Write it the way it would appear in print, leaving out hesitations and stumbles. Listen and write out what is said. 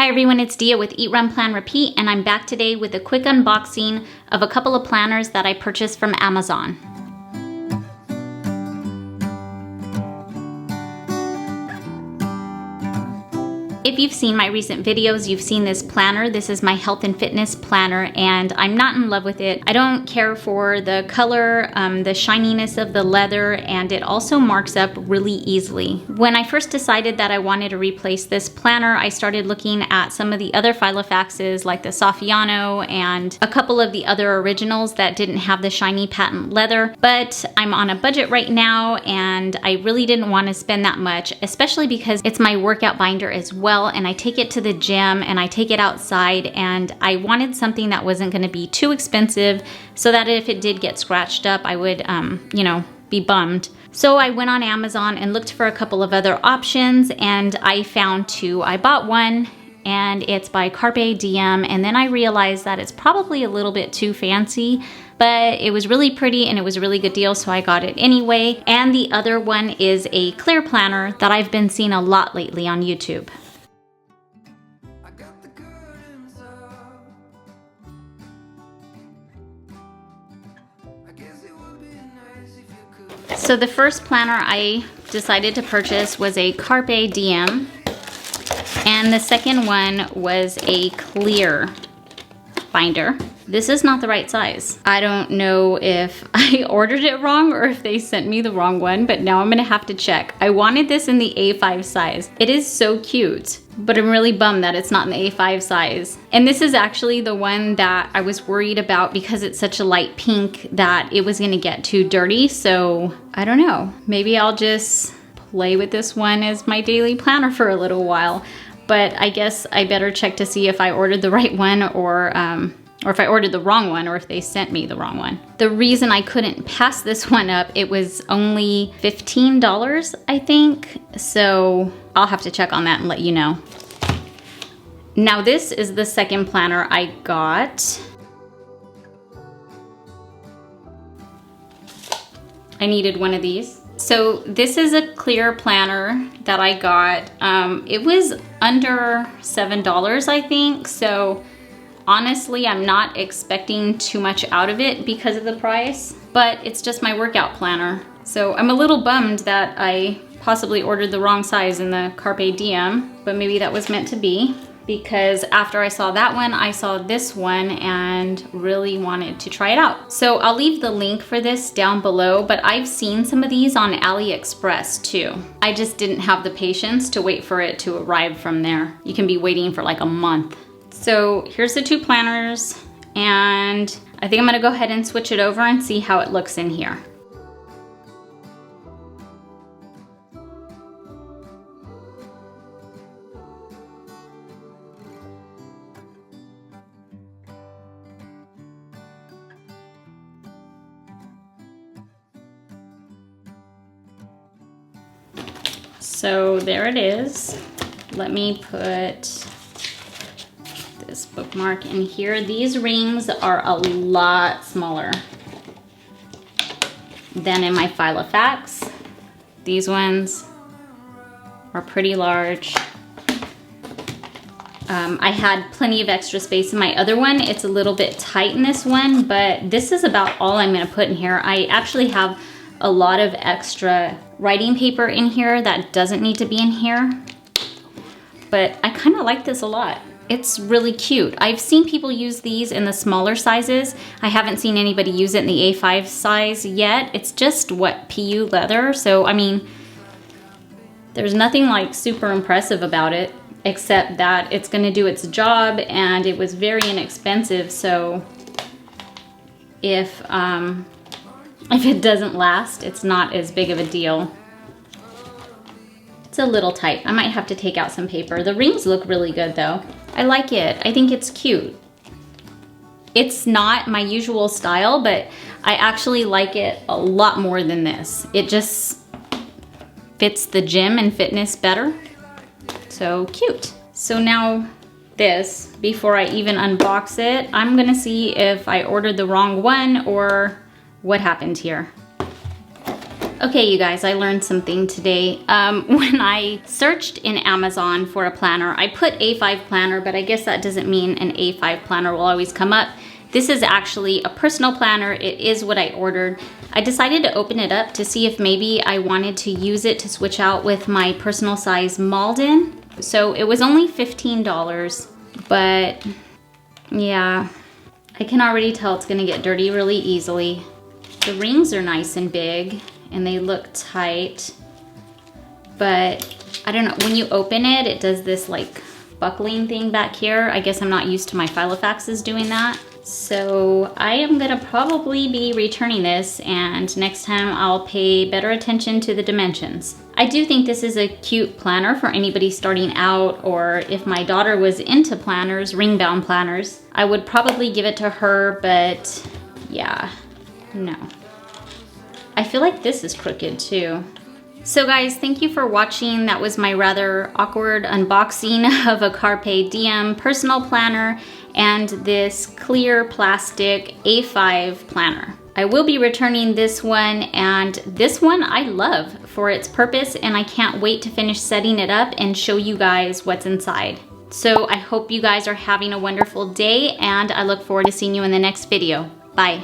Hi everyone, it's Dia with Eat, Run, Plan, Repeat, and I'm back today with a quick unboxing of a couple of planners that I purchased from Amazon. If you've seen my recent videos, you've seen this planner. This is my health and fitness planner, and I'm not in love with it. I don't care for the color, the shininess of the leather, and it also marks up really easily. When I first decided that I wanted to replace this planner, I started looking at some of the other Filofaxes like the Saffiano and a couple of the other originals that didn't have the shiny patent leather, but I'm on a budget right now and I really didn't want to spend that much, especially because it's my workout binder as well. And I take it to the gym and I take it outside, and I wanted something that wasn't going to be too expensive so that if it did get scratched up, I would, be bummed. So I went on Amazon and looked for a couple of other options, and I found two. I bought one, and it's by Carpe Diem, and then I realized that it's probably a little bit too fancy, but it was really pretty and it was a really good deal, so I got it anyway. And the other one is a clear planner that I've been seeing a lot lately on YouTube. So the first planner I decided to purchase was a Carpe Diem, and the second one was a clear binder. This is not the right size. I don't know if I ordered it wrong or if they sent me the wrong one, but now I'm gonna have to check. I wanted this in the A5 size. It is so cute, but I'm really bummed that it's not in the A5 size. And this is actually the one that I was worried about because it's such a light pink that it was gonna get too dirty. So I don't know, maybe I'll just play with this one as my daily planner for a little while. But I guess I better check to see if I ordered the right one or if I ordered the wrong one, or if they sent me the wrong one. The reason I couldn't pass this one up, it was only $15, I think. So I'll have to check on that and let you know. Now this is the second planner I got. I needed one of these. So this is a clear planner that I got. It was under $7, I think. So honestly, I'm not expecting too much out of it because of the price, but it's just my workout planner. So I'm a little bummed that I possibly ordered the wrong size in the Carpe Diem, but maybe that was meant to be, because after I saw that one, I saw this one and really wanted to try it out. So I'll leave the link for this down below, but I've seen some of these on AliExpress too. I just didn't have the patience to wait for it to arrive from there. You can be waiting for like a month. So here's the two planners, and I think I'm gonna go ahead and switch it over and see how it looks in here. So there it is. Let me put this bookmark in here. These rings are a lot smaller than in my Filofax. These ones are pretty large. I had plenty of extra space in my other one. It's a little bit tight in this one, but this is about all I'm gonna put in here. I actually have a lot of extra writing paper in here that doesn't need to be in here, but I kind of like this a lot. It's really cute. I've seen people use these in the smaller sizes. I haven't seen anybody use it in the A5 size yet. It's just PU leather. So, I mean, there's nothing like super impressive about it, except that it's gonna do its job, and it was very inexpensive. So if it doesn't last, it's not as big of a deal. It's a little tight. I might have to take out some paper. The rings look really good though. I like it. I think it's cute. It's not my usual style, but I actually like it a lot more than this. It just fits the gym and fitness better. So cute. So now this, before I even unbox it, I'm gonna see if I ordered the wrong one or what happened here. Okay, you guys, I learned something today. When I searched in Amazon for a planner, I put A5 planner, but I guess that doesn't mean an A5 planner will always come up. This is actually a personal planner. It is what I ordered. I decided to open it up to see if maybe I wanted to use it to switch out with my personal size Malden. So it was only $15, but yeah, I can already tell it's gonna get dirty really easily. The rings are nice and big and they look tight, but I don't know, when you open it, it does this like buckling thing back here. I guess I'm not used to my Filofaxes doing that. So I am gonna probably be returning this, and next time I'll pay better attention to the dimensions. I do think this is a cute planner for anybody starting out, or if my daughter was into planners, ring-bound planners, I would probably give it to her, but yeah, no. I feel like this is crooked too. So guys, thank you for watching. That was my rather awkward unboxing of a Carpe Diem personal planner and this clear plastic A5 planner. I will be returning this one, and this one I love for its purpose, and I can't wait to finish setting it up and show you guys what's inside. So I hope you guys are having a wonderful day, and I look forward to seeing you in the next video. Bye.